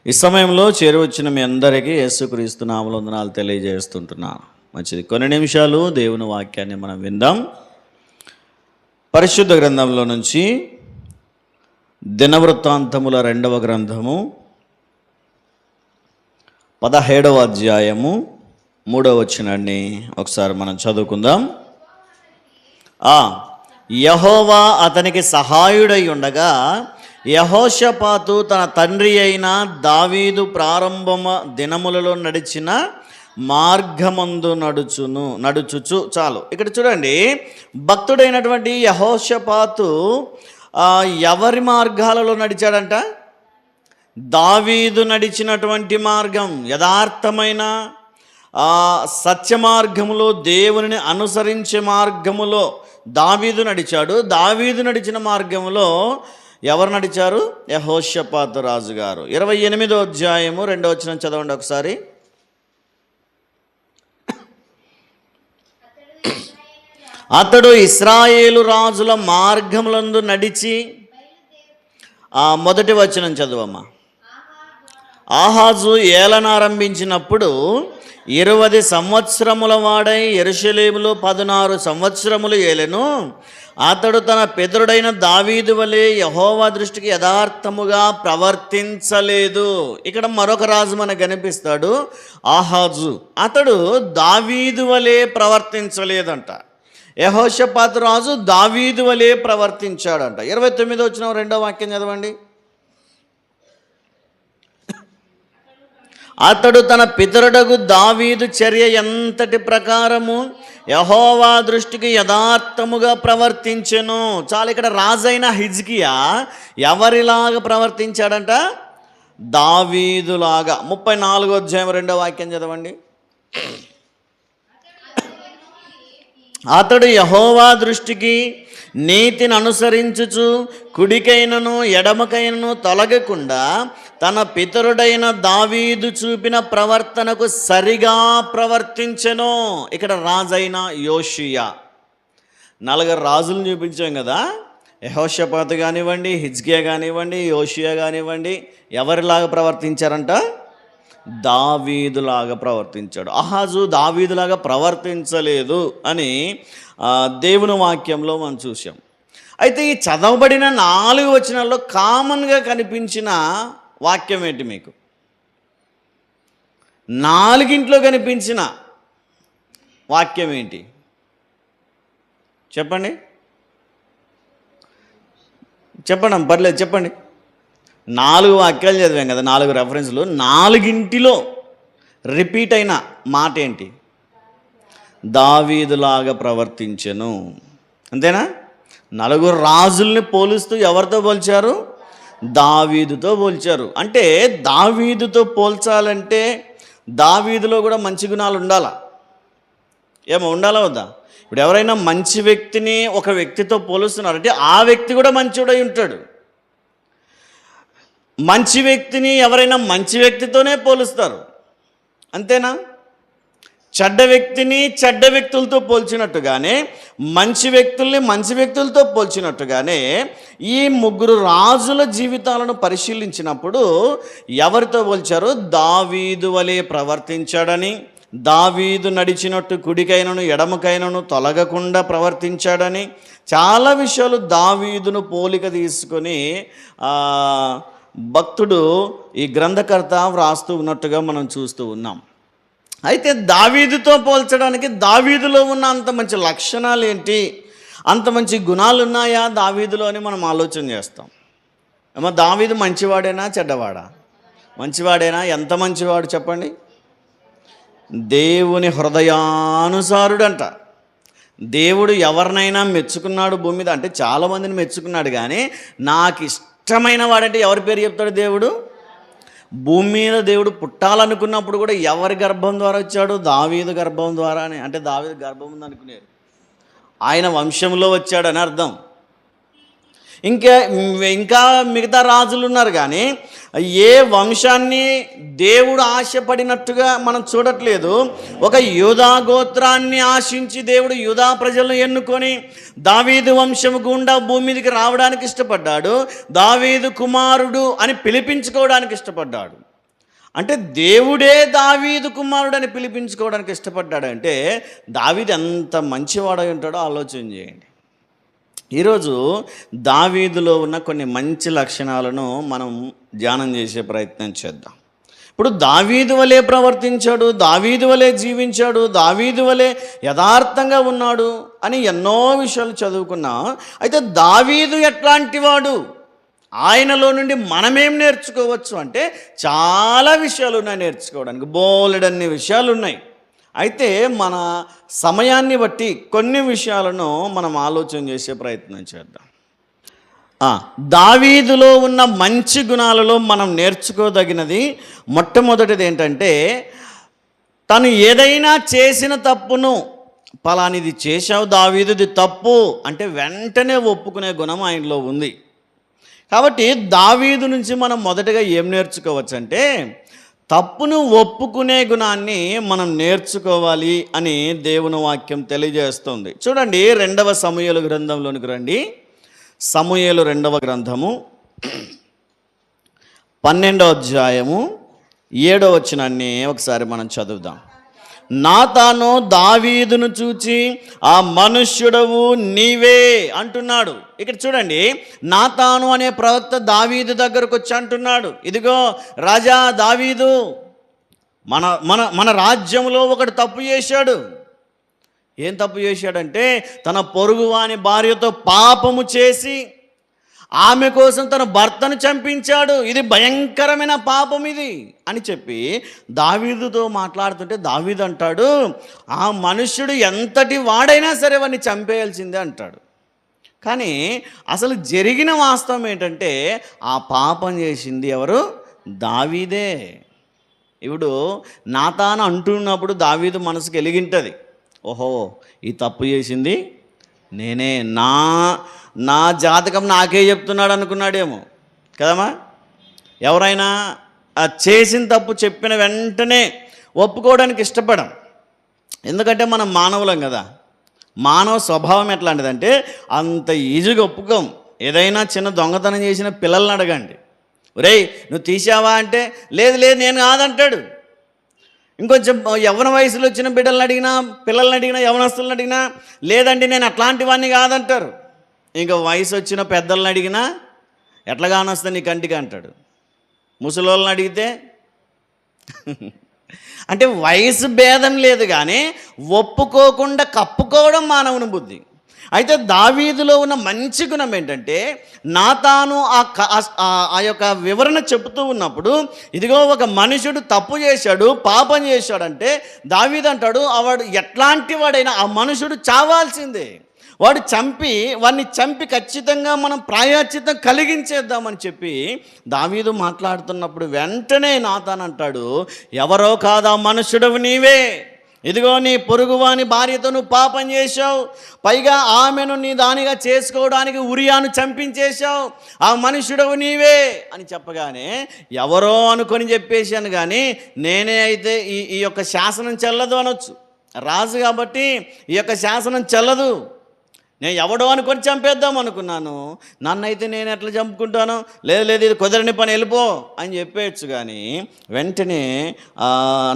ఈ సమయంలో చేరువచ్చిన మీ అందరికీ యేసుక్రీస్తు నామములో వందనాలు తెలియజేస్తుంటున్నాను. మంచిది, కొన్ని నిమిషాలు దేవుని వాక్యాన్ని మనం విందాం. పరిశుద్ధ గ్రంథంలో నుంచి దినవృత్తాంతముల 2వ గ్రంథము 17వ అధ్యాయము 3వ వచనాన్ని ఒకసారి మనం చదువుకుందాం. యెహోవా అతనికి సహాయుడై ఉండగా యెహోషాపాతు తన తండ్రి అయిన దావీదు ప్రారంభమ దినములలో నడిచిన మార్గమందు నడుచుచు. చాలు, ఇక్కడ చూడండి, భక్తుడైనటువంటి యెహోషాపాతు ఎవరి మార్గాలలో నడిచాడంట? దావీదు నడిచినటువంటి మార్గం, యథార్థమైన సత్య మార్గములో, దేవునిని అనుసరించే మార్గములో దావీదు నడిచాడు. దావీదు నడిచిన మార్గములో ఎవరు నడిచారు? యెహోషాపాతు రాజు గారు. 28వ అధ్యాయము 2వ వచనం చదవండి ఒకసారి. అతడు ఇశ్రాయేలు రాజుల మార్గములందు నడిచి, మొదటి వచనం చదువమ్మా. ఆహాజు ఏలనారంభించినప్పుడు 20 సంవత్సరముల వాడై యెరూషలేములో 16 సంవత్సరములు ఏలెను. అతడు తన పితరుడైన దావీదు వలె యెహోవా దృష్టికి యథార్థముగా ప్రవర్తించలేదు. ఇక్కడ మరొక రాజు మనకు కనిపిస్తాడు, ఆహాజు. అతడు దావీదు వలె ప్రవర్తించలేదంట. యెహోషాపాతు రాజు దావీదు వలె ప్రవర్తించాడంట. 29వ వచనం 2వ వాక్యం చదవండి. అతడు తన పితరుడగు దావీదు చర్య ఎంతటి ప్రకారము యెహోవా దృష్టికి యథార్థముగా ప్రవర్తించెను. చాలా, ఇక్కడ రాజైన హిజ్కియా ఎవరిలాగా ప్రవర్తించాడంట? దావీదులాగా. 34వ అధ్యాయం 2వ వాక్యం చదవండి. అతడు యెహోవా దృష్టికి నీతిని అనుసరించుచు కుడికైనను ఎడమకైనను తొలగకుండా తన పితరుడైన దావీదు చూపిన ప్రవర్తనకు సరిగా ప్రవర్తించెను. ఇక్కడ రాజైన యోషియా. 4 రాజులను చూపించాం కదా, యెహోషాపాతు కానివ్వండి, హిజ్కియా కానివ్వండి, యోషియా కానివ్వండి, ఎవరిలాగా ప్రవర్తించారంట? దావీదులాగా ప్రవర్తించాడు. ఆహాజు దావీదులాగా ప్రవర్తించలేదు అని దేవుని వాక్యంలో మనం చూసాం. అయితే ఈ చదవబడిన 4 వచనాల్లో కామన్గా కనిపించిన వాక్యం ఏంటి మీకు? 4 కనిపించిన వాక్యం ఏంటి చెప్పండి? చెప్పండి, పర్లేదు చెప్పండి. 4 వాక్యాలు చదివాం కదా, 4 రెఫరెన్స్లు. 4 రిపీట్ అయిన మాట ఏంటి? దావీదులాగా ప్రవర్తించెను. అంతేనా? 4 రాజుల్ని పోలుస్తూ ఎవరితో పోల్చారు? దావీదుతో పోల్చారు. అంటే దావీదుతో పోల్చాలంటే దావీదులో కూడా మంచి గుణాలు ఉండాలా? ఉండాలా వద్దా? ఇప్పుడు ఎవరైనా మంచి వ్యక్తిని ఒక వ్యక్తితో పోలుస్తున్నారంటే ఆ వ్యక్తి కూడా మంచివాడై ఉంటాడు. మంచి వ్యక్తిని ఎవరైనా మంచి వ్యక్తితోనే పోలుస్తారు, అంతేనా? చెడ్డ వ్యక్తిని చెడ్డ వ్యక్తులతో పోల్చినట్టుగానే, మంచి వ్యక్తుల్ని మంచి వ్యక్తులతో పోల్చినట్టుగానే ఈ 3 రాజుల జీవితాలను పరిశీలించినప్పుడు ఎవరితో పోల్చారు? దావీదు వలె ప్రవర్తించాడని, దావీదు నడిచినట్టు కుడికైనను ఎడమకైనను తొలగకుండా ప్రవర్తించాడని, చాలా విషయాలు దావీదును పోలిక తీసుకొని భక్తుడు, ఈ గ్రంథకర్త వ్రాస్తూ ఉన్నట్టుగా మనం చూస్తూ ఉన్నాం. అయితే దావీదుతో పోల్చడానికి దావీదులో ఉన్న అంత మంచి లక్షణాలు ఏంటి, అంత మంచి గుణాలు ఉన్నాయా దావీదులో అని మనం ఆలోచన చేస్తాం. దావీదు మంచివాడేనా చెడ్డవాడా? మంచివాడేనా? ఎంత మంచివాడు చెప్పండి? దేవుని హృదయానుసారుడంట. దేవుడు ఎవరినైనా మెచ్చుకున్నాడు భూమి మీద అంటే చాలామందిని మెచ్చుకున్నాడు, కానీ నాకు ఇష్టమైన వాడంటే ఎవరి పేరు చెప్తాడు దేవుడు? భూమి మీద దేవుడు పుట్టాలనుకున్నప్పుడు కూడా ఎవరి గర్భం ద్వారా వచ్చాడు? దావీదు గర్భం ద్వారానే. అంటే దావీదు గర్భం ఉంది అనుకునేది, ఆయన వంశంలో వచ్చాడని అర్థం. ఇంకా మిగతా రాజులు ఉన్నారు, కానీ ఏ వంశాన్ని దేవుడు ఆశపడినట్టుగా మనం చూడట్లేదు. ఒక యూదా గోత్రాన్ని ఆశించి దేవుడు యూదా ప్రజలను ఎన్నుకొని దావీదు వంశము గుండా భూమి మీదకి రావడానికి ఇష్టపడ్డాడు. దావీదు కుమారుడు అని పిలిపించుకోవడానికి ఇష్టపడ్డాడు. అంటే దేవుడే దావీదు కుమారుడని పిలిపించుకోవడానికి ఇష్టపడ్డాడంటే దావీదు ఎంత మంచివాడై ఉంటాడో ఆలోచన చేయండి. ఈరోజు దావీదులో ఉన్న కొన్ని మంచి లక్షణాలను మనం ధ్యానం చేసే ప్రయత్నం చేద్దాం. ఇప్పుడు దావీదు వలె ప్రవర్తించాడు, దావీదు వలె జీవించాడు, దావీదు వలె యథార్థంగా ఉన్నాడు అని ఎన్నో విషయాలు చదువుకున్నా. అయితే దావీదు ఎట్లాంటి వాడు, ఆయనలో నుండి మనమేం నేర్చుకోవచ్చు అంటే చాలా విషయాలు ఉన్నాయి నేర్చుకోవడానికి, బోలెడన్ని విషయాలు ఉన్నాయి. అయితే మన సమయాన్ని బట్టి కొన్ని విషయాలను మనం ఆలోచన చేసే ప్రయత్నం చేద్దాం. దావీదులో ఉన్న మంచి గుణాలలో మనం నేర్చుకోదగినది మొట్టమొదటిది ఏంటంటే, తను ఏదైనా చేసిన తప్పును, పలానిది చేశావు దావీదుది తప్పు అంటే వెంటనే ఒప్పుకునే గుణం ఆయనలో ఉంది. కాబట్టి దావీదు నుంచి మనం మొదటగా ఏం నేర్చుకోవచ్చు అంటే, తప్పును ఒప్పుకునే గుణాన్ని మనం నేర్చుకోవాలి అని దేవుని వాక్యం తెలియజేస్తుంది. చూడండి, 2వ సమూయేలు గ్రంథంలోనికి రండి. సమూయేలు 2వ గ్రంథము 12వ అధ్యాయము 7వ వచనాన్ని ఒకసారి మనం చదువుదాం. నాతాను దావీదును చూచి ఆ మనుష్యుడవు నీవే అంటున్నాడు. ఇక్కడ చూడండి, నాతాను అనే ప్రవక్త దావీదు దగ్గరకు వచ్చి అంటున్నాడు, ఇదిగో రాజా దావీదు, మన మన మన రాజ్యంలో ఒకడు తప్పు చేశాడు. ఏం తప్పు చేశాడంటే, తన పొరుగువాని భార్యతో పాపము చేసి ఆమె కోసం తన భర్తను చంపించాడు. ఇది భయంకరమైన పాపం ఇది అని చెప్పి దావీదుతో మాట్లాడుతుంటే దావీదు అంటాడు, ఆ మనుష్యుడు ఎంతటి వాడైనా సరే వాడిని చంపేయాల్సిందే అంటాడు. కానీ అసలు జరిగిన వాస్తవం ఏంటంటే, ఆ పాపం చేసింది ఎవరు? దావీదే. ఇప్పుడు నాతాను అంటున్నప్పుడు దావీదు మనసుకు ఎలిగింటది, ఓహో ఈ తప్పు చేసింది నేనే, నా జాతకం నాకే చెప్తున్నాడు అనుకున్నాడేమో కదమ్మా. ఎవరైనా చేసిన తప్పు చెప్పిన వెంటనే ఒప్పుకోవడానికి ఇష్టపడం. ఎందుకంటే మనం మానవులం కదా. మానవ స్వభావం ఎట్లాంటిదంటే అంత ఈజీగా ఒప్పుకోం. ఏదైనా చిన్న దొంగతనం చేసిన పిల్లల్ని అడగండి, ఒరేయ్ నువ్వు తీసావా అంటే లేదు లేదు నేను కాదంటాడు. ఇంకొంచెం యవ్వన వయసులో వచ్చిన పిల్లల్ని అడిగినా యవనస్తులను అడిగినా లేదండి నేను అట్లాంటి వాడిని కాదంటారు. ఇంకా వయసు వచ్చిన పెద్దలను అడిగినా ఎట్లా కానొస్తా నీ కంటికి అంటాడు. ముసలోళ్ళని అడిగితే అంటే వయసు భేదం లేదు, కానీ ఒప్పుకోకుండా కప్పుకోవడం మానవుని బుద్ధి. అయితే దావీదులో ఉన్న మంచి గుణం ఏంటంటే, నాతాను ఆ యొక్క వివరణ చెబుతూ ఉన్నప్పుడు, ఇదిగో ఒక మనుషుడు తప్పు చేశాడు, పాపం చేశాడంటే దావీదు అంటాడు, వాడు ఎట్లాంటి వాడైనా ఆ మనుషుడు చావాల్సిందే. వాడిని చంపి ఖచ్చితంగా మనం ప్రాయశ్చిత్తం కలిగించేద్దామని చెప్పి దావీదు మాట్లాడుతున్నప్పుడు వెంటనే నాతాను అంటాడు, ఎవరో కాదా మనుష్యుడవు నీవే, ఇదిగో నీ పొరుగువాని భార్యతో నువ్వు పాపం చేశావు, పైగా ఆమెను నీ దానిగా చేసుకోవడానికి ఉరియాను చంపించేశావు, ఆ మనుష్యుడవు నీవే అని చెప్పగానే ఎవరో అనుకొని చెప్పేశాను, కానీ నేనే అయితే ఈ యొక్క శాసనం చెల్లదు అనొచ్చు. రాజు కాబట్టి ఈ యొక్క శాసనం చెల్లదు, నేను ఎవడో అనుకొని చంపేద్దాం అనుకున్నాను, నన్నైతే నేను ఎట్లా చంపుకుంటాను, లేదు లేదు ఇది కుదరని పని వెళ్ళిపో అని చెప్పేయచ్చు. కానీ వెంటనే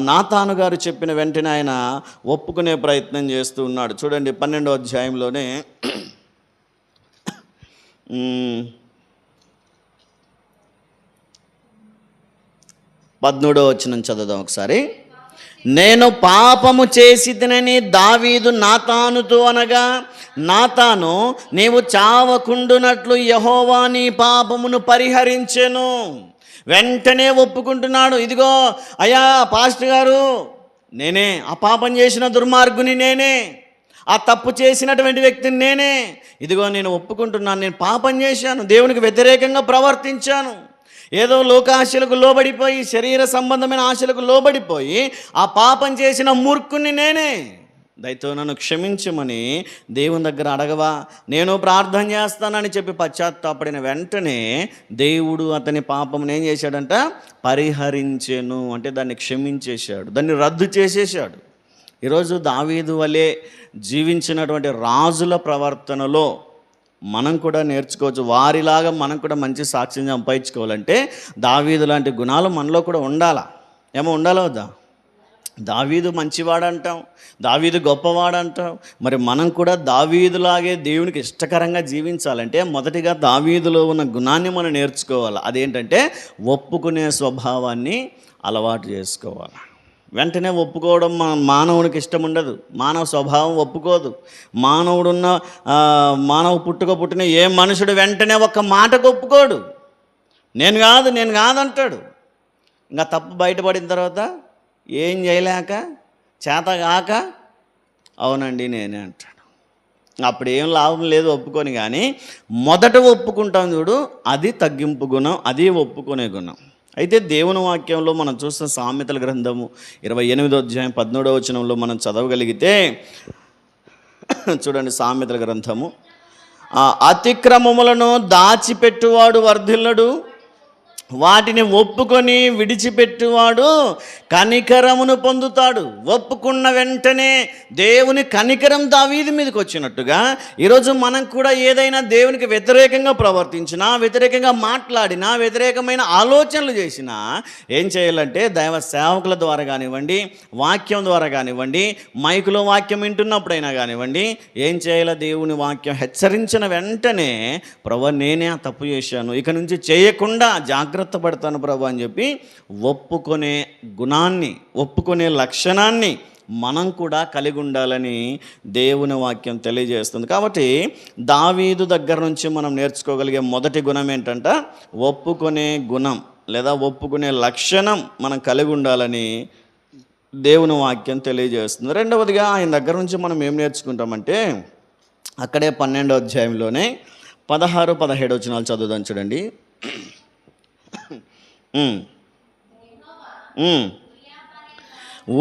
నాతాను గారు చెప్పిన వెంటనే ఆయన ఒప్పుకునే ప్రయత్నం చేస్తూ ఉన్నాడు. చూడండి 12వ అధ్యాయంలోనే 13వ వచనం చదువుదాం ఒకసారి. నేను పాపము చేసి తినని దావీదు నాతానుతో అనగా, నాతాను నీవు చావకుండునట్లు యెహోవా నీ పాపమును పరిహరించెను. వెంటనే ఒప్పుకుంటున్నాడు, ఇదిగో అయ్యా పాస్టర్ గారు, నేనే ఆ పాపం చేసిన దుర్మార్గుని, నేనే ఆ తప్పు చేసినటువంటి వ్యక్తిని నేనే, ఇదిగో నేను ఒప్పుకుంటున్నాను, నేను పాపం చేశాను, దేవునికి వ్యతిరేకంగా ప్రవర్తించాను, ఏదో లోకాశలకు లోబడిపోయి శరీర సంబంధమైన ఆశలకు లోబడిపోయి ఆ పాపం చేసిన మూర్ఖుని నేనే, దయతో నన్ను క్షమించమని దేవుని దగ్గర అడగవా, నేను ప్రార్థన చేస్తానని చెప్పి పశ్చాత్తాపడిన వెంటనే దేవుడు అతని పాపం ఏం చేశాడంట, పరిహరించెను. అంటే దాన్ని క్షమించేశాడు, దాన్ని రద్దు చేసేశాడు. ఈరోజు దావీదు వలె జీవించినటువంటి రాజుల ప్రవర్తనలో మనం కూడా నేర్చుకోవచ్చు. వారిలాగా మనం కూడా మంచి సాక్ష్యం సంపాదించుకోవాలంటే దావీదు లాంటి గుణాలు మనలో కూడా ఉండాలి. ఏమో ఉండాలా వద్దా? దావీదు మంచివాడంటాం, దావీదు గొప్పవాడంటాం. మరి మనం కూడా దావీదులాగే దేవునికి ఇష్టకరంగా జీవించాలంటే మొదటిగా దావీదులో ఉన్న గుణాన్ని మనం నేర్చుకోవాలి. అదేంటంటే ఒప్పుకునే స్వభావాన్ని అలవాటు చేసుకోవాలి. వెంటనే ఒప్పుకోవడం మానవునికి ఇష్టం ఉండదు. మానవ స్వభావం ఒప్పుకోదు. మానవ పుట్టిన ఏ మనుషుడు వెంటనే ఒక్క మాటకు ఒప్పుకోడు. నేను కాదు అంటాడు. ఇంకా తప్పు బయటపడిన తర్వాత ఏం చేయలేక చేతగాక అవునండి నేనే అంటాడు. అప్పుడు ఏం లాభం లేదు ఒప్పుకొని. కానీ మొదట ఒప్పుకుంటాం చూడు, అది తగ్గింపు గుణం, అది ఒప్పుకునే గుణం. అయితే దేవుని వాక్యంలో మనం చూస్తున్న సామెతల గ్రంథము 28వ అధ్యాయం 17వ వచనంలో మనం చదవగలిగితే చూడండి, సామెతల గ్రంథము, అతిక్రమములను దాచిపెట్టువాడు వర్ధిల్లడు, వాటిని ఒప్పుకొని విడిచిపెట్టువాడు కనికరమును పొందుతాడు. ఒప్పుకున్న వెంటనే దేవుని కనికరం దావీదు మీదకి వచ్చినట్టుగా ఈరోజు మనం కూడా ఏదైనా దేవునికి వ్యతిరేకంగా ప్రవర్తించినా, వ్యతిరేకంగా మాట్లాడినా, వ్యతిరేకమైన ఆలోచనలు చేసినా ఏం చేయాలంటే దైవ సేవకుల ద్వారా కానివ్వండి, వాక్యం ద్వారా కానివ్వండి, మైకులో వాక్యం వింటున్నప్పుడైనా కానివ్వండి, ఏం చేయాలి? దేవుని వాక్యం హెచ్చరించిన వెంటనే ప్రభు నేనే ఆ తప్పు చేశాను, ఇక నుంచి చేయకుండా జాగ్రత్త పడతాను ప్రభు అని చెప్పి ఒప్పుకునే గుణాన్ని, ఒప్పుకునే లక్షణాన్ని మనం కూడా కలిగి ఉండాలని దేవుని వాక్యం తెలియజేస్తుంది. కాబట్టి దావీదు దగ్గర నుంచి మనం నేర్చుకోగలిగే మొదటి గుణం ఏంటంటే ఒప్పుకునే గుణం లేదా ఒప్పుకునే లక్షణం మనం కలిగి ఉండాలని దేవుని వాక్యం తెలియజేస్తుంది. రెండవదిగా ఆయన దగ్గర నుంచి మనం ఏం నేర్చుకుంటామంటే అక్కడే 12వ అధ్యాయంలోనే 16, 17 వచనాలు చదువుదాం చూడండి.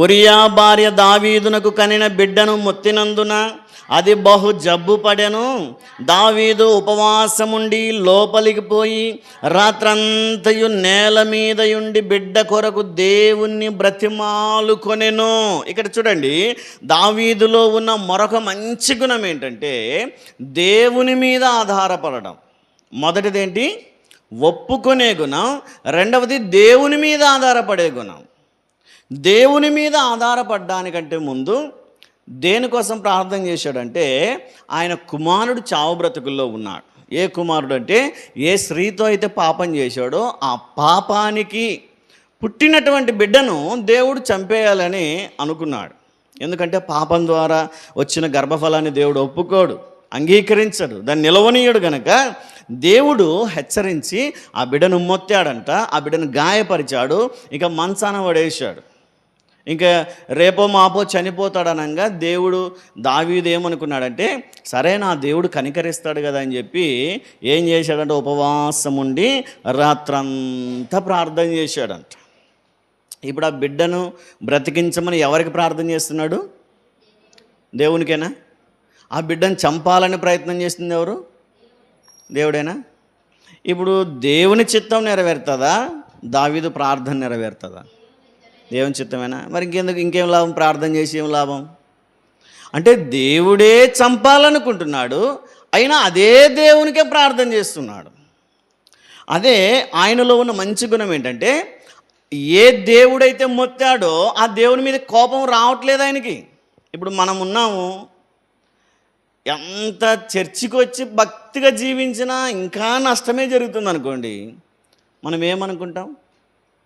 ఉరియా భార్య దావీదునకు కనిన బిడ్డను మొత్తినందున అది బహు జబ్బు పడెను. దావీదు ఉపవాసముండి లోపలికి పోయి రాత్రంతయు నేల మీద ఉండి బిడ్డ కొరకు దేవుణ్ణి బ్రతిమాలుకొనెను. ఇక్కడ చూడండి, దావీదులో ఉన్న మరొక మంచి గుణం ఏంటంటే దేవుని మీద ఆధారపడడం. మొదటిదేంటి? ఒప్పుకునే గుణం. రెండవది దేవుని మీద ఆధారపడే గుణం. దేవుని మీద ఆధారపడడానికంటే ముందు దేనికోసం ప్రార్థన చేశాడంటే ఆయన కుమారుడు చావు బ్రతుకుల్లో ఉన్నాడు. ఏ కుమారుడు అంటే ఏ స్త్రీతో అయితే పాపం చేశాడో ఆ పాపానికి పుట్టినటువంటి బిడ్డను దేవుడు చంపేయాలని అనుకున్నాడు. ఎందుకంటే పాపం ద్వారా వచ్చిన గర్భఫలాన్ని దేవుడు ఒప్పుకోడు, అంగీకరించడు, దాన్ని నిలవనీయడు. గనక దేవుడు హెచ్చరించి ఆ బిడ్డను మొత్తాడంట, ఆ బిడ్డను గాయపరిచాడు, ఇక మంచాన పడేశాడు. ఇంకా రేపో మాపో చనిపోతాడనగా దేవుడు దావీదు ఏమనుకున్నాడంటే సరే నా దేవుడు కనికరిస్తాడు కదా అని చెప్పి ఏం చేశాడంటే ఉపవాసం ఉండి రాత్రంతా ప్రార్థన చేశాడంట. ఇప్పుడు ఆ బిడ్డను బ్రతికించమని ఎవరికి ప్రార్థన చేస్తున్నాడు? దేవునికేనా? ఆ బిడ్డను చంపాలని ప్రయత్నం చేస్తుంది ఎవరు? దేవుడేనా? ఇప్పుడు దేవుని చిత్తం నెరవేరుతుందా? దావీదు ప్రార్థన నెరవేరుతుందా? దేవుని చిత్తమేనా? మరి ఇంకేం లాభం? ప్రార్థన చేసి ఏం లాభం? అంటే దేవుడే చంపాలనుకుంటున్నాడు, అయినా అదే దేవునికే ప్రార్థన చేస్తున్నాడు. అదే ఆయనలో ఉన్న మంచి గుణం ఏంటంటే ఏ దేవుడైతే మొత్తాడో ఆ దేవుని మీద కోపం రావట్లేదు ఆయనకి. ఇప్పుడు మనం ఉన్నాము, ఎంత చర్చికి వచ్చి భక్తిగా జీవించినా ఇంకా నష్టమే జరుగుతుంది అనుకోండి, మనం ఏమనుకుంటాం?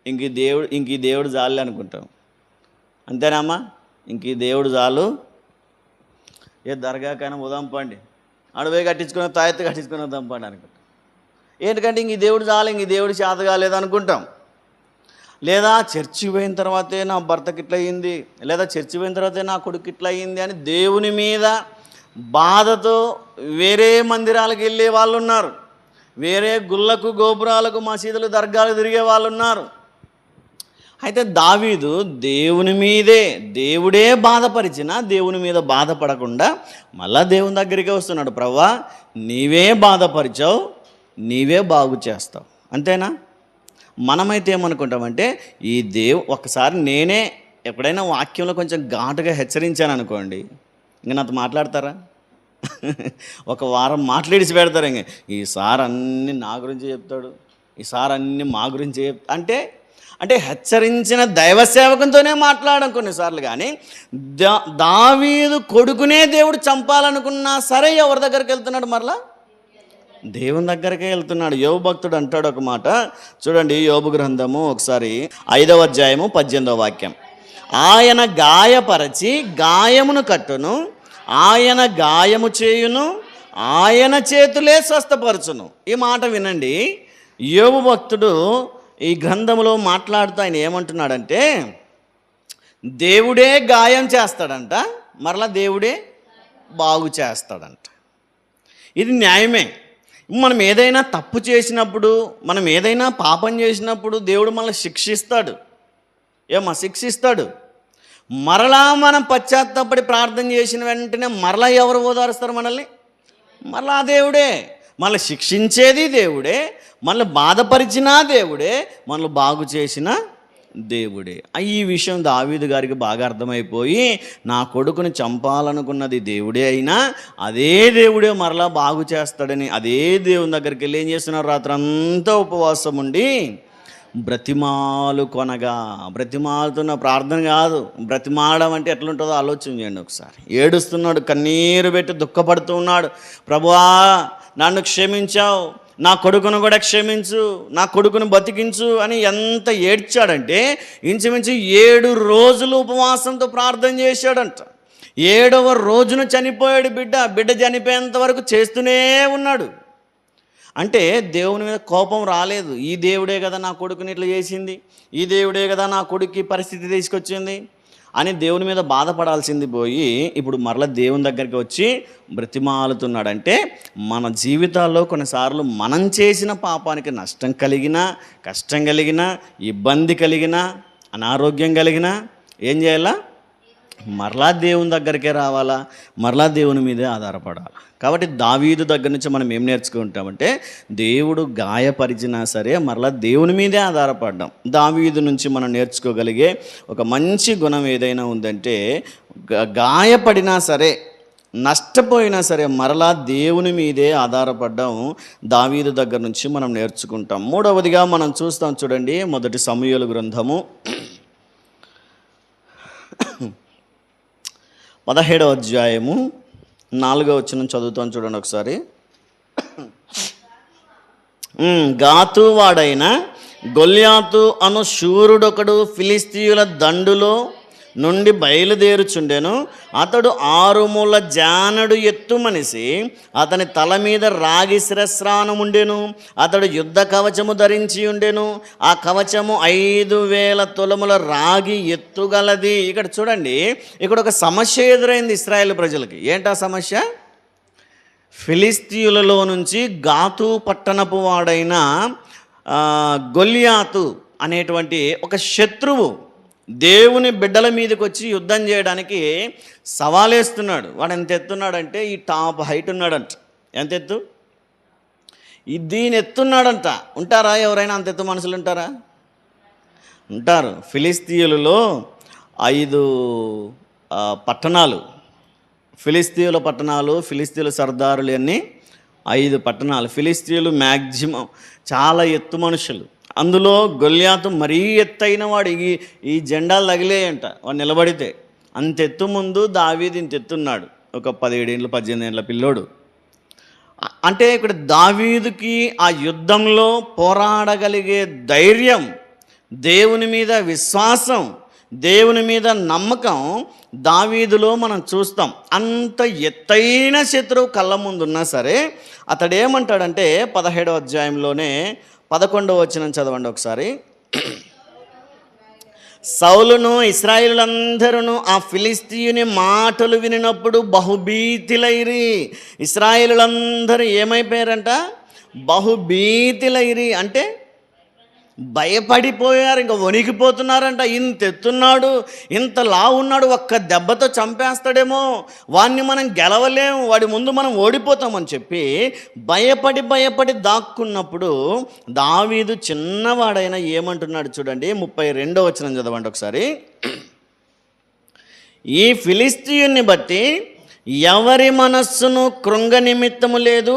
ఇంక ఈ దేవుడు చాలు అనుకుంటాం. అంతేనామ్మా? ఇంక ఈ దేవుడు చాలు, ఏ దర్గాకైనా ఉదంపండి, అడవి కట్టించుకుని తాయెత్తు కట్టించుకుని ఉదంపండి అనుకుంటాం. ఏంటంటే ఇంక ఈ దేవుడు చాలు, ఇంక ఈ దేవుడు చేత కాలేదు అనుకుంటాం. లేదా చర్చికి పోయిన తర్వాతే నా భర్తకి ఇట్లా అయ్యింది, లేదా చర్చికి పోయిన తర్వాతే నా కొడుకు ఇట్లా అయ్యింది అని దేవుని మీద బాధతో వేరే మందిరాలకు వెళ్ళే వాళ్ళు ఉన్నారు, వేరే గుళ్ళకు గోపురాలకు మసీదులు దర్గాలు తిరిగే వాళ్ళు ఉన్నారు. అయితే దావీదు దేవుని మీదే, దేవుడే బాధపరిచినా దేవుని మీద బాధపడకుండా మళ్ళా దేవుని దగ్గరికి వస్తున్నాడు. ప్రభువా నీవే బాధపరిచావు, నీవే బాగు చేస్తావు. అంతేనా? మనమైతే ఏమనుకుంటామంటే ఈ ఒకసారి నేనే ఎప్పుడైనా వాక్యంలో కొంచెం ఘాటుగా హెచ్చరించాను అనుకోండి, ఇంక నాతో మాట్లాడతారా? ఒక వారం మాట్లాడిసి పెడతారు. ఇంక ఈసారి అన్నీ నా గురించి చెప్తాడు, ఈసారి అన్నీ మా గురించి అంటే అంటే హెచ్చరించిన దైవ సేవకునితోనే మాట్లాడడం కొన్నిసార్లు. కానీ దావీదు కొడుకునే దేవుడు చంపాలనుకున్నా సరే ఎవరి దగ్గరికి వెళ్తున్నాడు? మరలా దేవుని దగ్గరికే వెళ్తున్నాడు. యోబు భక్తుడు అంటాడు ఒక మాట చూడండి, యోబు గ్రంథము ఒకసారి 5వ అధ్యాయము 18వ వాక్యం. ఆయన గాయపరచి గాయమును కట్టును, ఆయన గాయము చేయును, ఆయన చేతులే స్వస్థపరచును. ఈ మాట వినండి. యోబు భక్తుడు ఈ గ్రంథంలో మాట్లాడుతూ ఆయన ఏమంటున్నాడంటే, దేవుడే గాయం చేస్తాడంట, మరలా దేవుడే బాగు చేస్తాడంట. ఇది న్యాయమే. మనం ఏదైనా తప్పు చేసినప్పుడు, మనం ఏదైనా పాపం చేసినప్పుడు దేవుడు మనల్ని శిక్షిస్తాడు. శిక్షిస్తాడు. మరలా మనం పశ్చాత్తాపడి ప్రార్థన చేసిన వెంటనే మరలా ఎవరు ఓదారుస్తారు మనల్ని? మరలా దేవుడే. మనల్ని శిక్షించేది దేవుడే, మనల్ని బాధపరిచినా దేవుడే, మనల్ని బాగు చేసిన దేవుడే. ఈ విషయం దావీదు గారికి బాగా అర్థమైపోయి, నా కొడుకుని చంపాలనుకున్నది దేవుడే అయినా అదే దేవుడే మరలా బాగు చేస్తాడని అదే దేవుని దగ్గరికి వెళ్ళి ఏం చేస్తున్నారు? రాత్రంతా ఉపవాసం ఉండి బ్రతిమాలుతున్న ప్రార్థన కాదు, బ్రతిమాడడం అంటే ఎట్లుంటుందో ఆలోచన చేయండి ఒకసారి. ఏడుస్తున్నాడు, కన్నీరు పెట్టి దుఃఖపడుతూ ఉన్నాడు. ప్రభువా, నన్ను క్షమించావు, నా కొడుకును కూడా క్షమించు, నా కొడుకును బతికించు అని ఎంత ఏడ్చాడంటే ఇంచుమించు 7 రోజులు ఉపవాసంతో ప్రార్థన చేశాడంట. 7వ రోజున చనిపోయాడు బిడ్డ చనిపోయేంత వరకు చేస్తూనే ఉన్నాడు. అంటే దేవుని మీద కోపం రాలేదు. ఈ దేవుడే కదా నా కొడుకుని ఇట్లా చేసింది, ఈ దేవుడే కదా నా కొడుక్కి పరిస్థితి తీసుకొచ్చింది అని దేవుని మీద బాధపడాల్సింది పోయి ఇప్పుడు మరలా దేవుని దగ్గరికి వచ్చి బ్రతిమాలుతున్నాడంటే, మన జీవితాల్లో కొన్నిసార్లు మనం చేసిన పాపానికి నష్టం కలిగినా, కష్టం కలిగినా, ఇబ్బంది కలిగినా, అనారోగ్యం కలిగినా ఏం చేయాలా? మరలా దేవుని దగ్గరికే రావాలా, మరలా దేవుని మీదే ఆధారపడాలి. కాబట్టి దావీదు దగ్గర నుంచి మనం ఏం నేర్చుకుంటామంటే, దేవుడు గాయపరిచినా సరే మరలా దేవుని మీదే ఆధారపడ్డాం. దావీదు నుంచి మనం నేర్చుకోగలిగే ఒక మంచి గుణం ఏదైనా ఉందంటే, గాయపడినా సరే నష్టపోయినా సరే మరలా దేవుని మీదే ఆధారపడ్డం దావీదు దగ్గర నుంచి మనం నేర్చుకుంటాం. మూడవదిగా మనం చూస్తాం చూడండి, మొదటి సమూయేలు గ్రంథము 17వ అధ్యాయము 4వ వచనం చదువుతాను చూడండి ఒకసారి. గాతు వాడైన గొల్యాతు అను శూరుడొకడు ఫిలిస్తీయుల దండులో నుండి బయలుదేరుచుండెను. అతడు 6 మూల జానడు ఎత్తు మనిషి, అతని తల మీద రాగి శిరస్రానం ఉండెను. అతడు యుద్ధ కవచము ధరించి ఉండెను. ఆ కవచము 5,000 తులముల రాగి ఎత్తుగలది. ఇక్కడ చూడండి, ఇక్కడ ఒక సమస్య ఎదురైంది ఇశ్రాయేలు ప్రజలకి. ఏంటా సమస్య? ఫిలిస్తీయులలో నుంచి గాతు పట్టణపు వాడైన గొల్యాతు అనేటువంటి ఒక శత్రువు దేవుని బిడ్డల మీదకి వచ్చి యుద్ధం చేయడానికి సవాలేస్తున్నాడు. వాడు ఎంత ఎత్తున్నాడంటే ఈ టాప్ హైట్ ఉన్నాడంట. ఎంత ఎత్తు? దీని ఎత్తున్నాడంట. ఉంటారా ఎవరైనా అంత ఎత్తు మనుషులు ఉంటారా? ఉంటారు. ఫిలిస్తీయులలో 5 పట్టణాలు, ఫిలిస్తీయుల పట్టణాలు, ఫిలిస్తీయుల సర్దారులు అన్నీ 5 పట్టణాలు. ఫిలిస్తీయులు మ్యాక్సిమం చాలా ఎత్తు మనుషులు. అందులో గొల్యాతు మరీ ఎత్తైన వాడు. ఈ జెండాలు తగిలేయంట వాడు నిలబడితే. అంతెత్తు ముందు దావీదు ఇంత ఎత్తున్నాడు, ఒక 17 ఏళ్ళు 18 ఏళ్ళ పిల్లోడు. అంటే ఇక్కడ దావీదుకి ఆ యుద్ధంలో పోరాడగలిగే ధైర్యం, దేవుని మీద విశ్వాసం, దేవుని మీద నమ్మకం దావీదులో మనం చూస్తాం. అంత ఎత్తైన శత్రువు కళ్ళ ముందున్నా సరే అతడేమంటాడంటే 17వ అధ్యాయంలోనే 11వ వచనం చదవండి ఒకసారి. సౌలును ఇశ్రాయేలులందరూ ఆ ఫిలిస్తీయుని మాటలు వినినప్పుడు బహుభీతిలైరి. ఇశ్రాయేలులందరూ ఏమైపోయారంట? బహుభీతిలైరి అంటే భయపడిపోయారు, ఇంకా వణికిపోతున్నారంట. ఇంత ఎత్తున్నాడు, ఇంత లావు ఉన్నాడు, ఒక్క దెబ్బతో చంపేస్తాడేమో, వాడిని మనం గెలవలేము, వాడి ముందు మనం ఓడిపోతామని చెప్పి భయపడి దాక్కున్నప్పుడు దావీదు చిన్నవాడైనా ఏమంటున్నాడు చూడండి. 32వ వచనం చదవండి ఒకసారి. ఈ ఫిలిస్తీయుని బట్టి ఎవరి మనస్సును కృంగ నిమిత్తము లేదు,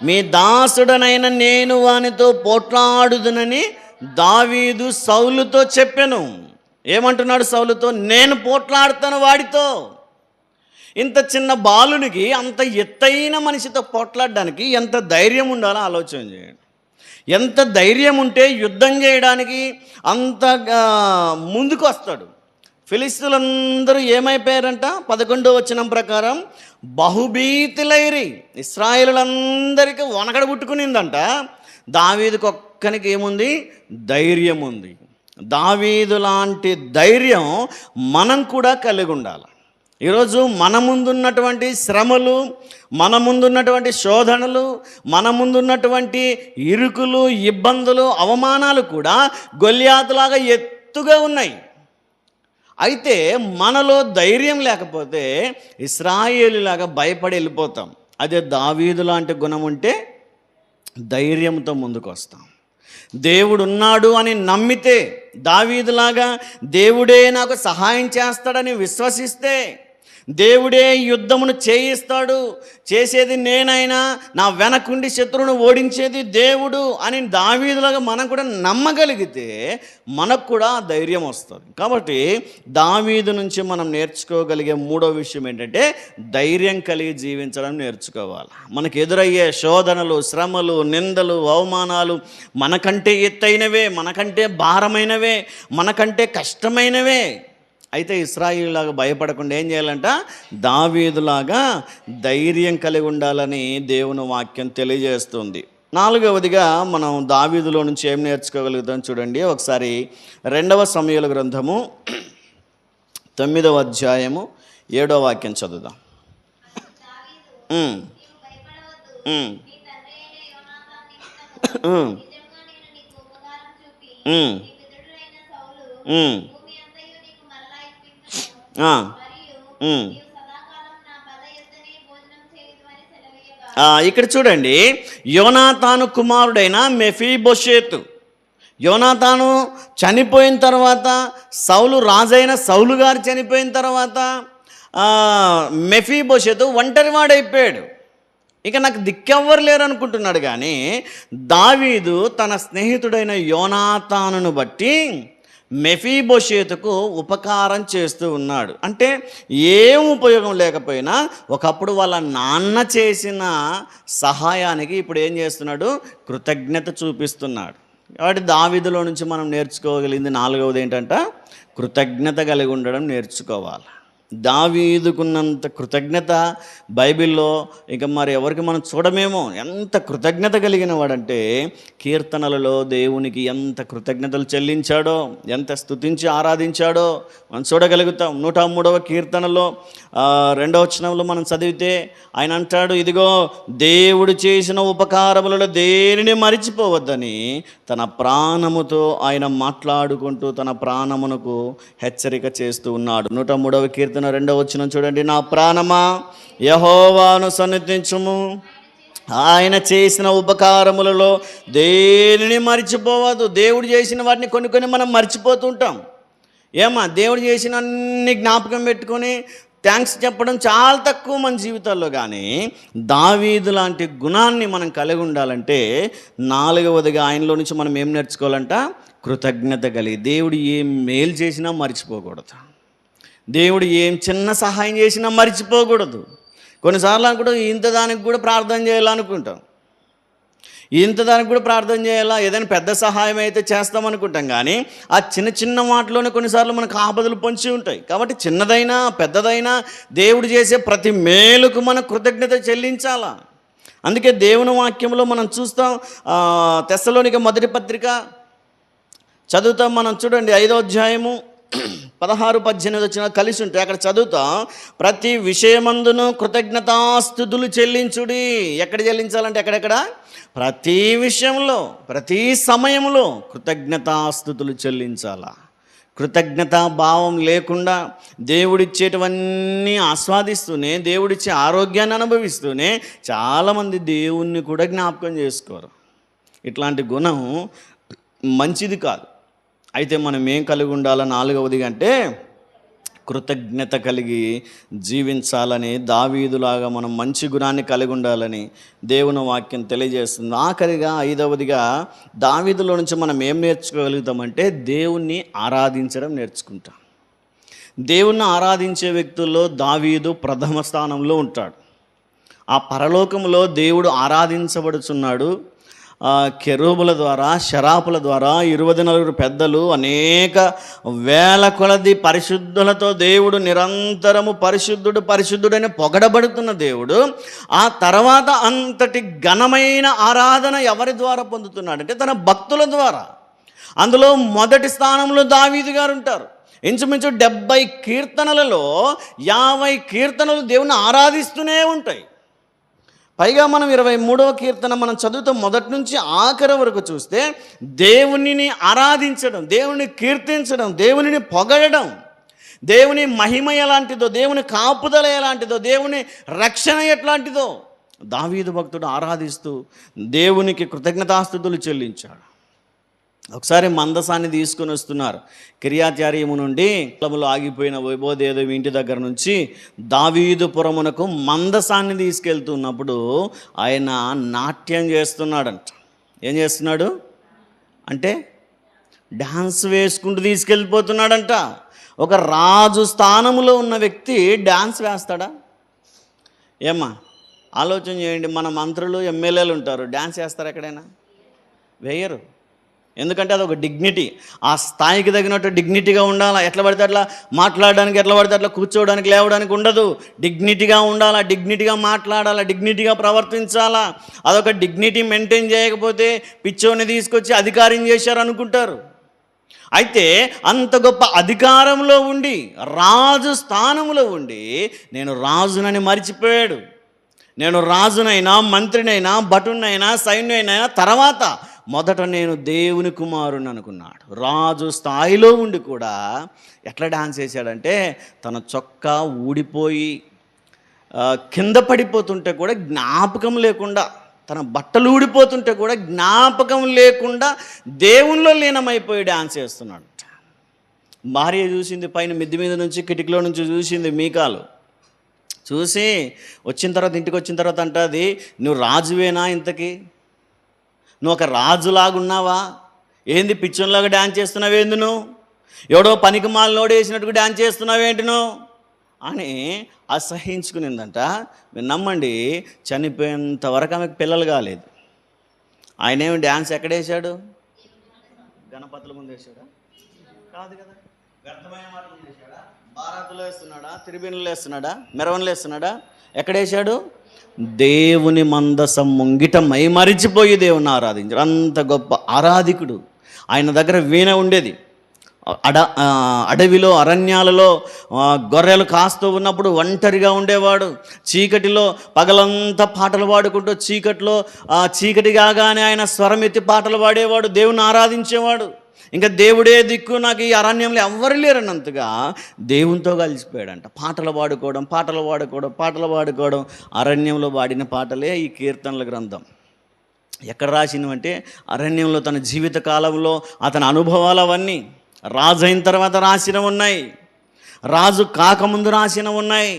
మీ దాసుడనైన నేను వానితో పోట్లాడుదునని దావీదు సౌలుతో చెప్పెను. ఏమంటున్నాడు సౌలుతో? నేను పోట్లాడుతాను వాడితో. ఇంత చిన్న బాలునికి అంత ఎత్తైన మనిషితో పోట్లాడడానికి ఎంత ధైర్యం ఉండాలో ఆలోచన చేయండి. ఎంత ధైర్యం ఉంటే యుద్ధం చేయడానికి అంత ముందుకు వస్తాడు. ఫిలిస్తీన్లందరూ ఏమైపోయారంట? 11వ వచనం ప్రకారం బహుభీతులైరి. ఇశ్రాయేలులందరికీ వనకడ పుట్టుకునిందంట. దావీదుకు ఒక్కనికి ఏముంది? ధైర్యం ఉంది. దావీదు లాంటి ధైర్యం మనం కూడా కలిగి ఉండాలి. ఈరోజు మన ముందున్నటువంటి శ్రమలు, మన ముందున్నటువంటి శోధనలు, మన ముందున్నటువంటి ఇరుకులు, ఇబ్బందులు, అవమానాలు కూడా గొల్యాతులాగా ఎత్తుగా ఉన్నాయి. అయితే మనలో ధైర్యం లేకపోతే ఇశ్రాయేలులాగా భయపడి వెళ్ళిపోతాం. అదే దావీదు లాంటి గుణం ఉంటే ధైర్యంతో ముందుకు వస్తాం. దేవుడు ఉన్నాడు అని నమ్మితే, దావీదులాగా దేవుడే నాకు సహాయం చేస్తాడని విశ్వసిస్తే, దేవుడే యుద్ధమును చేయిస్తాడు, చేసేది నేనైనా, నా వెనకుండి శత్రువును ఓడించేది దేవుడు అని దావీదులాగా మనం కూడా నమ్మగలిగితే మనకు కూడా ధైర్యం వస్తుంది. కాబట్టి దావీదు నుంచి మనం నేర్చుకోగలిగే మూడో విషయం ఏంటంటే ధైర్యం కలిగి జీవించడం నేర్చుకోవాలి. మనకు ఎదురయ్యే శోధనలు, శ్రమలు, నిందలు, అవమానాలు మనకంటే ఎత్తైనవే, మనకంటే భారమైనవే, మనకంటే కష్టమైనవే. అయితే ఇశ్రాయేలులాగా భయపడకుండా ఏం చేయాలంట? దావీదులాగా ధైర్యం కలిగి ఉండాలని దేవుని వాక్యం తెలియజేస్తుంది. నాలుగవదిగా మనం దావీదులో నుంచి ఏం నేర్చుకోగలుగుతాం చూడండి. ఒకసారి 2వ సమూయేలు గ్రంథము 9వ అధ్యాయము 7వ వాక్యం చదువుదాం. ఇక్కడ చూడండి, యోనాతాను కుమారుడైన మెఫీబోషేతు. యోనాతాను చనిపోయిన తర్వాత, సౌలు రాజైన సౌలు గారు చనిపోయిన తర్వాత మెఫీబోషేతు ఒంటరివాడైపోయాడు. ఇక నాకు దిక్కెవ్వరు లేరు అనుకుంటున్నాడు. కానీ దావీదు తన స్నేహితుడైన యోనాతానును బట్టి మెఫీబోషేతుకు ఉపకారం చేస్తూ ఉన్నాడు. అంటే ఏం ఉపయోగం లేకపోయినా ఒకప్పుడు వాళ్ళ నాన్న చేసిన సహాయానికి ఇప్పుడు ఏం చేస్తున్నాడు? కృతజ్ఞత చూపిస్తున్నాడు. కాబట్టి దావీదులో నుంచి మనం నేర్చుకోగలిగింది నాలుగవది ఏంటంట? కృతజ్ఞత కలిగి ఉండడం నేర్చుకోవాలి. దావీదుకున్నంత కృతజ్ఞత బైబిల్లో ఇక మరి ఎవరికి మనం చూడమేమో. ఎంత కృతజ్ఞత కలిగిన వాడంటే కీర్తనలలో దేవునికి ఎంత కృతజ్ఞతలు చెల్లించాడో, ఎంత స్తుతించి ఆరాధించాడో మనం చూడగలుగుతాం. 103వ కీర్తనలో 2వ వచనంలో మనం చదివితే ఆయన అంటాడు, ఇదిగో దేవుడు చేసిన ఉపకారములలో దేనిని మరిచిపోవద్దని తన ప్రాణముతో ఆయన మాట్లాడుకుంటూ తన ప్రాణమునకు హెచ్చరిక చేస్తూ ఉన్నాడు. 103వ కీర్తన 2వ వచనం చూడండి. నా ప్రాణమా యెహోవాను సన్నిధించుము, ఆయన చేసిన ఉపకారములలో దేనిని మర్చిపోవద్దు. దేవుడు చేసిన వాటిని కొన్ని మనం మర్చిపోతూ ఉంటాం. దేవుడు చేసిన అన్ని జ్ఞాపకం పెట్టుకొని థ్యాంక్స్ చెప్పడం చాలా తక్కువ మన జీవితాల్లో. కానీ దావీదు లాంటి గుణాన్ని మనం కలిగి ఉండాలంటే నాలుగవదిగా ఆయనలో నుంచి మనం ఏం నేర్చుకోవాలంట? కృతజ్ఞత కలిగి. దేవుడు ఏం మేలు చేసినా మర్చిపోకూడదు. దేవుడు ఏం చిన్న సహాయం చేసినా మర్చిపోకూడదు. కొన్నిసార్లు అనుకుంటాం ఇంత దానికి కూడా ప్రార్థన చేయాలనుకుంటాం, ఇంత దానికి కూడా ప్రార్థన చేయాలా, ఏదైనా పెద్ద సహాయం అయితే చేస్తామనుకుంటాం. కానీ ఆ చిన్న చిన్న వాటిలోనే కొన్నిసార్లు మనకు ఆపదలు పొంచి ఉంటాయి. కాబట్టి చిన్నదైనా పెద్దదైనా దేవుడు చేసే ప్రతి మేలుకు మనం కృతజ్ఞత చెల్లించాలా. అందుకే దేవుని వాక్యంలో మనం చూస్తాం. తెస్సలోనిక మొదటి పత్రిక చదువుతాం మనం. చూడండి 5వ అధ్యాయము 16-18 వచ్చిన కలిసి ఉంటాయి. అక్కడ చదువుతాం, ప్రతి విషయమందును కృతజ్ఞతాస్తుతులు చెల్లించుడి. ఎక్కడ చెల్లించాలంటే ఎక్కడెక్కడ? ప్రతి విషయంలో, ప్రతి సమయంలో కృతజ్ఞతాస్తుతులు చెల్లించాలా. కృతజ్ఞతా భావం లేకుండా దేవుడిచ్చేటివన్నీ ఆస్వాదిస్తూనే, దేవుడిచ్చే ఆరోగ్యాన్ని అనుభవిస్తూనే చాలామంది దేవుణ్ణి కూడా జ్ఞాపకం చేసుకోరు. ఇట్లాంటి గుణం మంచిది కాదు. అయితే మనం ఏం కలిగి ఉండాలా? నాలుగవది అంటే కృతజ్ఞత కలిగి జీవించాలని, దావీదులాగా మనం మంచి గుణాన్ని కలిగి ఉండాలని దేవుని వాక్యం తెలియజేస్తుంది. ఆఖరిగా 5వదిగా దావీదులో నుంచి మనం ఏం నేర్చుకోగలుగుతామంటే దేవుణ్ణి ఆరాధించడం నేర్చుకుంటాం. దేవుణ్ణి ఆరాధించే వ్యక్తుల్లో దావీదు ప్రథమ స్థానంలో ఉంటాడు. ఆ పరలోకంలో దేవుడు ఆరాధించబడుచున్నాడు. కెరూబుల ద్వారా, శరాపుల ద్వారా 24 పెద్దలు, అనేక వేల కొలది పరిశుద్ధులతో దేవుడు నిరంతరము పరిశుద్ధుడు పరిశుద్ధుడని పొగడబడుతున్న దేవుడు ఆ తర్వాత అంతటి ఘనమైన ఆరాధన ఎవరి ద్వారా పొందుతున్నాడంటే తన భక్తుల ద్వారా. అందులో మొదటి స్థానంలో దావీదు గారు ఉంటారు. ఇంచుమించు 70 కీర్తనలలో 50 కీర్తనలు దేవుని ఆరాధిస్తూనే ఉంటాయి. పైగా మనం 23వ కీర్తన మనం చదువుతాం. మొదటి నుంచి ఆఖరి వరకు చూస్తే దేవునిని ఆరాధించడం, దేవుని కీర్తించడం, దేవునిని పొగడడం, దేవుని మహిమ ఎలాంటిదో, దేవుని కాపుదల ఎలాంటిదో, దేవుని రక్షణ ఎట్లాంటిదో దావీదు భక్తుడు ఆరాధిస్తూ దేవునికి కృతజ్ఞతాస్తుతులు చెల్లించాడు. ఒకసారి మందసాన్ని తీసుకొని వస్తున్నారు. కిర్యాత్యారీము నుండి పొలంలో ఆగిపోయిన వైభోదేవి ఇంటి దగ్గర నుంచి దావీదుపురమునకు మందసాన్ని తీసుకెళ్తున్నప్పుడు ఆయన నాట్యం చేస్తున్నాడంట. ఏం చేస్తున్నాడు అంటే డ్యాన్స్ వేసుకుంటూ తీసుకెళ్ళిపోతున్నాడంట. ఒక రాజు స్థానంలో ఉన్న వ్యక్తి డ్యాన్స్ వేస్తాడా? ఏమ్మా ఆలోచన చేయండి. మన మంత్రులు, ఎమ్మెల్యేలు ఉంటారు, డ్యాన్స్ వేస్తారు ఎక్కడైనా? వేయరు. ఎందుకంటే అది ఒక డిగ్నిటీ. ఆ స్థాయికి తగినట్టు డిగ్నిటీగా ఉండాలా. ఎట్లా పడితే అట్లా మాట్లాడడానికి, ఎట్లా పడితే అట్లా కూర్చోవడానికి, లేవడానికి ఉండదు. డిగ్నిటీగా ఉండాలా, డిగ్నిటీగా మాట్లాడాలా, డిగ్నిటీగా ప్రవర్తించాలా. అదొక డిగ్నిటీ మెయింటైన్ చేయకపోతే పిచ్చోని తీసుకొచ్చి అధికారం చేశారు అనుకుంటారు. అయితే అంత గొప్ప అధికారంలో ఉండి, రాజు స్థానంలో ఉండి నేను రాజునని మరిచిపోయాడు. నేను రాజునైనా, మంత్రినైనా, భటునైనా, సైన్యునైనా తర్వాత మొదట నేను దేవుని కుమారుని అనుకున్నాడు. రాజు స్థాయిలో ఉండి కూడా ఎట్లా డాన్స్ చేశాడంటే తన చొక్కా ఊడిపోయి కింద పడిపోతుంటే కూడా జ్ఞాపకం లేకుండా, తన బట్టలు ఊడిపోతుంటే కూడా జ్ఞాపకం లేకుండా దేవునిలో లీనమైపోయి డాన్స్ చేస్తున్నాడు. భార్య చూసింది, పైన మిద్ది మీద నుంచి కిటికీలో నుంచి చూసింది మీకాలు. చూసి వచ్చిన తర్వాత, ఇంటికి వచ్చిన తర్వాత అంటది, నువ్వు రాజువేనా? ఇంతకీ నువ్వు ఒక రాజులాగున్నావా? ఏంది పిచ్చోన్లాగా డ్యాన్స్ చేస్తున్నావేంది? నువ్వు ఎవడో పనికి మాలినోడు వేసినట్టుగా డ్యాన్స్ చేస్తున్నావేంటి నువ్వు అని అసహించుకునిందంట. మీరు నమ్మండి, చనిపోయేంత వరకు ఆమెకు పిల్లలు కాలేదు. ఆయన ఏమి డ్యాన్స్ ఎక్కడేశాడు? గణపతుల ముందు వేసాడా? కాదు కదా. వ్యర్థమైన మాట ముందు వేసాడా? బారాతులు వేస్తున్నాడా? తిరుబిన్లు వేస్తున్నాడా? మెరవన్లు వేస్తున్నాడా? ఎక్కడేశాడు? దేవుని మందసం ముంగిట మైమరిచిపోయి దేవుని ఆరాధించాడు. అంత గొప్ప ఆరాధికుడు. ఆయన దగ్గర వీణ ఉండేది. అడవిలో, అరణ్యాలలో గొర్రెలు కాస్తూ ఉన్నప్పుడు ఒంటరిగా ఉండేవాడు. చీకటిలో పగలంతా పాటలు పాడుకుంటూ చీకటి కాగానే ఆయన స్వరం ఎత్తి పాటలు పాడేవాడు, దేవుని ఆరాధించేవాడు. ఇంకా దేవుడే దిక్కు, నాకు ఈ అరణ్యంలో ఎవ్వరు లేరన్నంతగా దేవునితో కలిసిపోయాడంట. పాటలు పాడుకోవడం. అరణ్యంలో పాడిన పాటలే ఈ కీర్తనల గ్రంథం. ఎక్కడ రాసినవంటే అరణ్యంలో తన జీవిత కాలంలో అతని అనుభవాలు అవన్నీ రాజు అయిన తర్వాత రాసినవి ఉన్నాయి, రాజు కాకముందు రాసినవి ఉన్నాయి,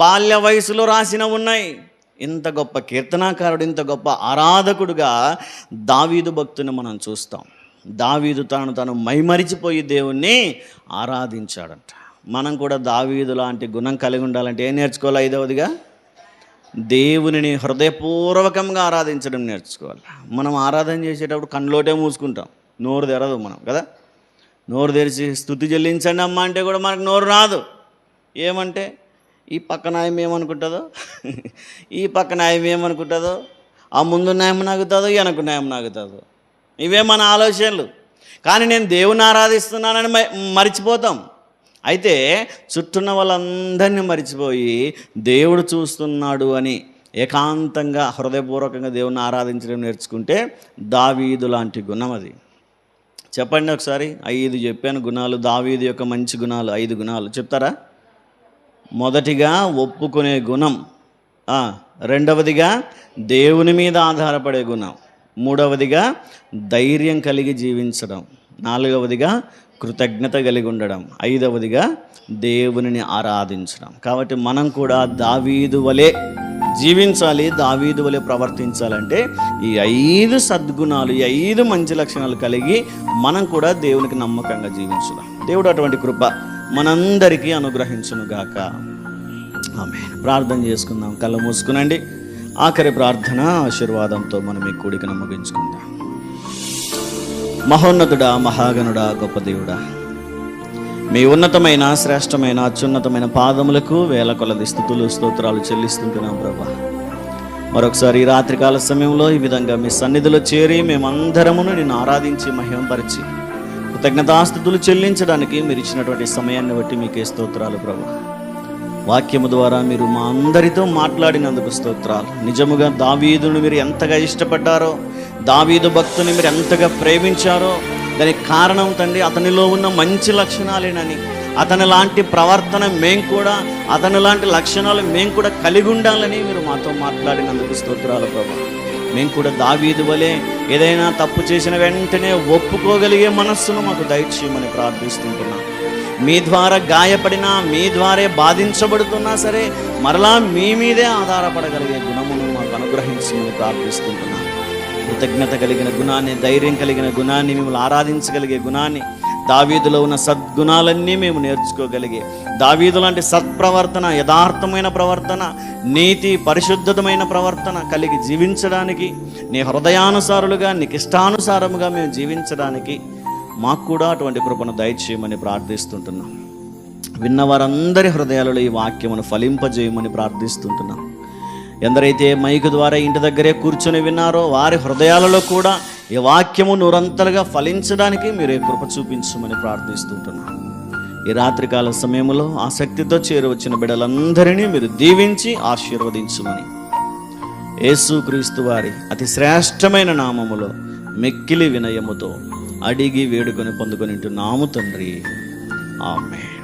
బాల్య వయసులో రాసినవి ఉన్నాయి. ఇంత గొప్ప కీర్తనాకారుడు, ఇంత గొప్ప ఆరాధకుడుగా దావీదు భక్తుని మనం చూస్తాం. దావీదు తను మైమరిచిపోయి దేవుణ్ణి ఆరాధించాడంట. మనం కూడా దావీదు లాంటి గుణం కలిగి ఉండాలంటే ఏం నేర్చుకోవాలి? 5వదిగా దేవునిని హృదయపూర్వకంగా ఆరాధించడం నేర్చుకోవాలి. మనం ఆరాధన చేసేటప్పుడు కళ్ళోటే మూసుకుంటాం, నోరు తెరదు మనం కదా. నోరు తెరిచి స్తుతి చెల్లించండి అమ్మ అంటే కూడా మనకు నోరు రాదు. ఏమంటే ఈ పక్క న్యాయం ఏమనుకుంటుందో, ఈ పక్క న్యాయం ఏమనుకుంటుందో, ఆ ముందు న్యాయం నాగుతుందో, వెనక న్యాయం నాగుతుందో, ఇవే మన ఆలోచనలు. కానీ నేను దేవుని ఆరాధిస్తున్నానని మరిచిపోతాం. అయితే చుట్టూన్న వాళ్ళందరినీ మరిచిపోయి దేవుడు చూస్తున్నాడు అని ఏకాంతంగా హృదయపూర్వకంగా దేవుని ఆరాధించడం నేర్చుకుంటే దావీదు లాంటి గుణం అది. చెప్పండి ఒకసారి. 5 చెప్పాను గుణాలు, దావీదు యొక్క మంచి గుణాలు. 5 గుణాలు చెప్తారా? మొదటిగా ఒప్పుకునే గుణం, రెండవదిగా దేవుని మీద ఆధారపడే గుణం, మూడవదిగా ధైర్యం కలిగి జీవించడం, నాలుగవదిగా కృతజ్ఞత కలిగి ఉండడం, 5వదిగా దేవునిని ఆరాధించడం. కాబట్టి మనం కూడా దావీదు వలె జీవించాలి, దావీదు వలె ప్రవర్తించాలంటే ఈ 5 సద్గుణాలు, ఈ 5 మంచి లక్షణాలు కలిగి మనం కూడా దేవునికి నమ్మకంగా జీవించుదాం. దేవుడు అటువంటి కృప మనందరికీ అనుగ్రహించునుగాక. ఆమేన్. ప్రార్థన చేసుకుందాం. కళ్ళు మూసుకునండి. ఆఖరి ప్రార్థన ఆశీర్వాదంతో మనం ఈ కూడికను ముగించుకుందాం. మహోన్నతుడా, మహాగణుడా, గొప్ప దేవుడా, మీ ఉన్నతమైన, శ్రేష్టమైన, అత్యున్నతమైన పాదములకు వేల కొలది స్తుతులు, స్తోత్రాలు చెల్లిస్తుంటున్నాం ప్రభా. మరొకసారి ఈ రాత్రికాల సమయంలో ఈ విధంగా మీ సన్నిధిలో చేరి మేమందరమును నిన్ను ఆరాధించి మహిమపరిచి కృతజ్ఞతాస్తుతులు చెల్లించడానికి మీరు ఇచ్చినటువంటి సమయాన్ని బట్టి మీకే స్తోత్రాలు ప్రభా. వాక్యము ద్వారా మీరు మా అందరితో మాట్లాడినందుకు స్తోత్రాలు. నిజముగా దావీదును మీరు ఎంతగా ఇష్టపడ్డారో, దావీదు భక్తుని మీరు ఎంతగా ప్రేమించారో దానికి కారణం తండ్రి అతనిలో ఉన్న మంచి లక్షణాలేనని, అతని లాంటి ప్రవర్తన మేము కూడా, అతని లాంటి లక్షణాలు మేము కూడా కలిగి ఉండాలని మీరు మాతో మాట్లాడినందుకు స్తోత్రాలు ప్రభా. మేము కూడా దావీదు వలె ఏదైనా తప్పు చేసిన వెంటనే ఒప్పుకోగలిగే మనస్సును మాకు దయచేయమని ప్రార్థిస్తుంటున్నాం. మీ ద్వారా గాయపడినా, మీ ద్వారే బాధించబడుతున్నా సరే మరలా మీ మీదే ఆధారపడగలిగే గుణమును మాకు అనుగ్రహించమని ప్రార్థిస్తుంటున్నాం. కృతజ్ఞత కలిగిన గుణాన్ని, ధైర్యం కలిగిన గుణాన్ని, మిమ్మల్ని ఆరాధించగలిగే గుణాన్ని, దావీదులో ఉన్న సద్గుణాలన్నీ మేము నేర్చుకోగలిగే, దావీదు లాంటి సత్ప్రవర్తన, యథార్థమైన ప్రవర్తన, నీతి, పరిశుద్ధమైన ప్రవర్తన కలిగి జీవించడానికి, నీ హృదయానుసారులుగా, నీకు ఇష్టానుసారముగా మేము జీవించడానికి మాకు కూడా అటువంటి కృపను దయచేయమని ప్రార్థిస్తుంటున్నాం. విన్నవారందరి హృదయాలలో ఈ వాక్యమును ఫలింపజేయమని ప్రార్థిస్తుంటున్నాం. ఎందరైతే మైకు ద్వారా ఇంటి దగ్గరే కూర్చొని విన్నారో వారి హృదయాలలో కూడా ఈ వాక్యము నూరంతలుగా ఫలించడానికి మీరే కృప చూపించమని ప్రార్థిస్తుంటున్నాం. ఈ రాత్రికాల సమయంలో ఆసక్తితో చేరువచ్చిన బిడ్డలందరినీ మీరు దీవించి ఆశీర్వదించమని యేసుక్రీస్తు వారి అతి శ్రేష్టమైన నామములో మిక్కిలి వినయముతో అడిగి వేడుకొని పొందుకొని ఉంటున్నాము తండ్రి. ఆమేన్.